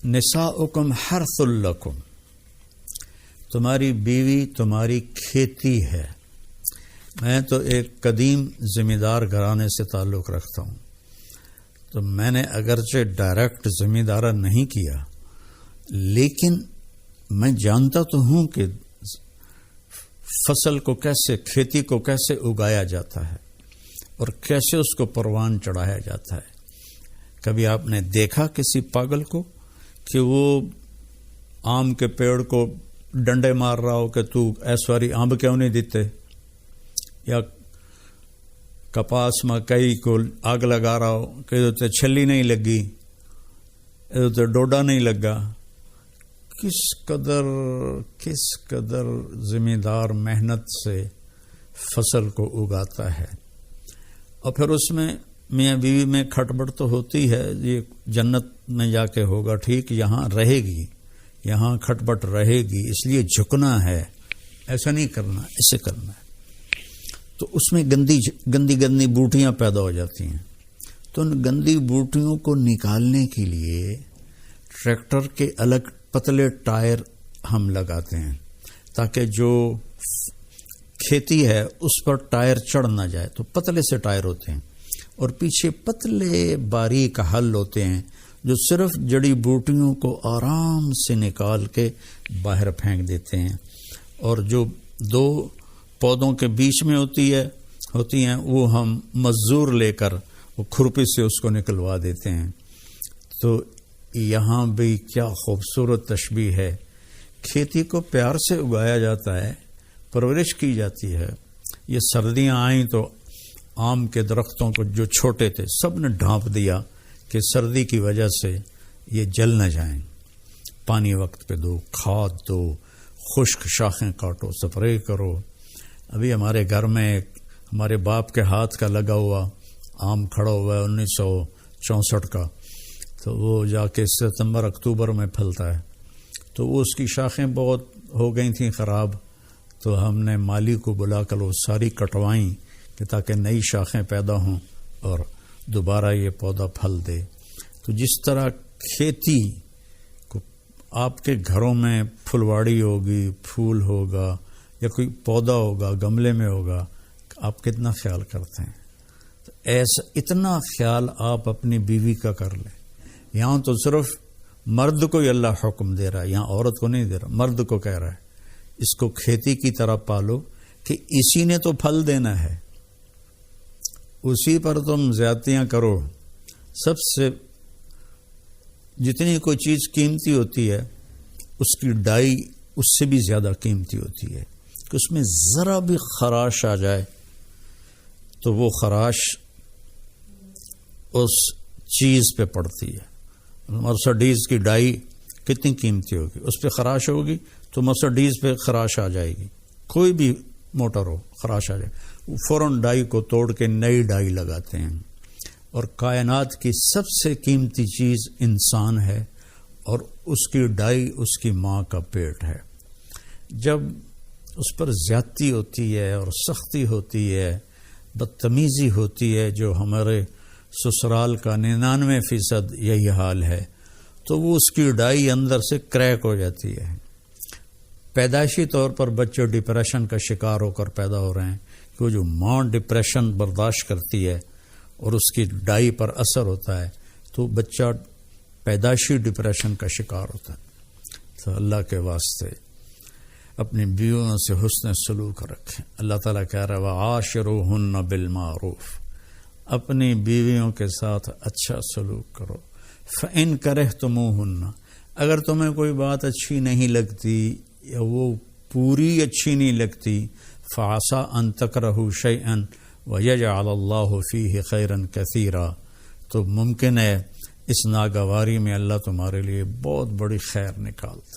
نساؤکم حرث لکم، تمہاری بیوی تمہاری کھیتی ہے۔ میں تو ایک قدیم زمیندار گھرانے سے تعلق رکھتا ہوں، تو میں نے اگرچہ ڈائریکٹ زمیندارہ نہیں کیا، لیکن میں جانتا تو ہوں کہ فصل کو کیسے، کھیتی کو کیسے اگایا جاتا ہے اور کیسے اس کو پروان چڑھایا جاتا ہے۔ کبھی آپ نے دیکھا کسی پاگل کو کہ وہ آم کے پیڑ کو ڈنڈے مار رہا ہو کہ تو ایسواری آم کیوں نہیں دیتے، یا کپاس مکئی کو آگ لگا رہا ہو کہ ادھر چھلی نہیں لگی، ادھر ڈوڈا نہیں لگا۔ کس قدر زمیندار محنت سے فصل کو اگاتا ہے، اور پھر اس میں میاں بیوی میں کھٹبڑ تو ہوتی ہے، یہ جنت میں جا کے ہوگا ٹھیک، یہاں رہے گی، یہاں کھٹبٹ رہے گی، اس لیے جھکنا ہے، ایسا نہیں کرنا، ایسے کرنا ہے۔ تو اس میں گندی بوٹیاں پیدا ہو جاتی ہیں، تو ان گندی بوٹیوں کو نکالنے کے لیے ٹریکٹر کے الگ پتلے ٹائر ہم لگاتے ہیں تاکہ جو کھیتی ہے اس پر ٹائر چڑھ نہ جائے، تو پتلے سے ٹائر ہوتے ہیں، اور پیچھے پتلے باریک حل ہوتے ہیں جو صرف جڑی بوٹیوں کو آرام سے نکال کے باہر پھینک دیتے ہیں، اور جو دو پودوں کے بیچ میں ہوتی ہیں وہ ہم مزدور لے کر وہ کھرپی سے اس کو نکلوا دیتے ہیں۔ تو یہاں بھی کیا خوبصورت تشبیہ ہے، کھیتی کو پیار سے اگایا جاتا ہے، پرورش کی جاتی ہے۔ یہ سردیاں آئیں تو آم کے درختوں کو جو چھوٹے تھے سب نے ڈھانپ دیا کہ سردی کی وجہ سے یہ جل نہ جائیں، پانی وقت پہ دو، کھاد دو، خشک شاخیں کاٹو، سپرے کرو۔ ابھی ہمارے گھر میں ہمارے باپ کے ہاتھ کا لگا ہوا آم کھڑا ہوا ہے 1964 کا، تو وہ جا کے ستمبر اکتوبر میں پھلتا ہے، تو وہ اس کی شاخیں بہت ہو گئی تھیں خراب، تو ہم نے مالی کو بلا کر وہ ساری کٹوائیں کہ تاکہ نئی شاخیں پیدا ہوں اور دوبارہ یہ پودا پھل دے۔ تو جس طرح کھیتی کو آپ کے گھروں میں پھلواڑی ہوگی، پھول ہوگا یا کوئی پودا ہوگا گملے میں ہوگا، آپ کتنا خیال کرتے ہیں، تو ایسا اتنا خیال آپ اپنی بیوی کا کر لیں۔ یہاں تو صرف مرد کو ہی اللہ حکم دے رہا ہے، یہاں عورت کو نہیں دے رہا، مرد کو کہہ رہا ہے اس کو کھیتی کی طرح پالو کہ اسی نے تو پھل دینا ہے، اسی پر تم زیادتیاں کرو۔ سب سے جتنی کوئی چیز قیمتی ہوتی ہے اس کی ڈائی اس سے بھی زیادہ قیمتی ہوتی ہے، کہ اس میں ذرا بھی خراش آ جائے تو وہ خراش اس چیز پہ پڑتی ہے۔ مرسڈیز کی ڈائی کتنی قیمتی ہوگی، اس پہ خراش ہوگی تو مرسڈیز پہ خراش آ جائے گی، کوئی بھی موٹر ہو خراش آ جائے، فوراً ڈائی کو توڑ کے نئی ڈائی لگاتے ہیں۔ اور کائنات کی سب سے قیمتی چیز انسان ہے، اور اس کی ڈائی اس کی ماں کا پیٹ ہے۔ جب اس پر زیادتی ہوتی ہے اور سختی ہوتی ہے، بدتمیزی ہوتی ہے، جو ہمارے سسرال کا 99% یہی حال ہے، تو وہ اس کی ڈائی اندر سے کریک ہو جاتی ہے۔ پیدائشی طور پر بچے ڈپریشن کا شکار ہو کر پیدا ہو رہے ہیں، کہ وہ جو ماں ڈپریشن برداشت کرتی ہے اور اس کی ڈائی پر اثر ہوتا ہے تو بچہ پیدائشی ڈپریشن کا شکار ہوتا ہے۔ تو اللہ کے واسطے اپنی بیویوں سے حسن سلوک رکھیں۔ اللہ تعالیٰ کہہ رہا ہے وَعَاشِرُوهُنَّ بِالْمَعْرُوفِ، اپنی بیویوں کے ساتھ اچھا سلوک کرو۔ فَإِن كَرِهْتُمُوهُنَّ، اگر تمہیں کوئی بات اچھی نہیں لگتی یا وہ پوری اچھی نہیں لگتی، فَعَسَىٰ أَن تَكْرَهُوا شَيْئًا وَيَجْعَلَ اللَّهُ فِيهِ خَيْرًا كَثِيرًا، تو ممکن ہے اس ناگواری میں اللہ تمہارے لیے بہت بڑی خیر نکالتا۔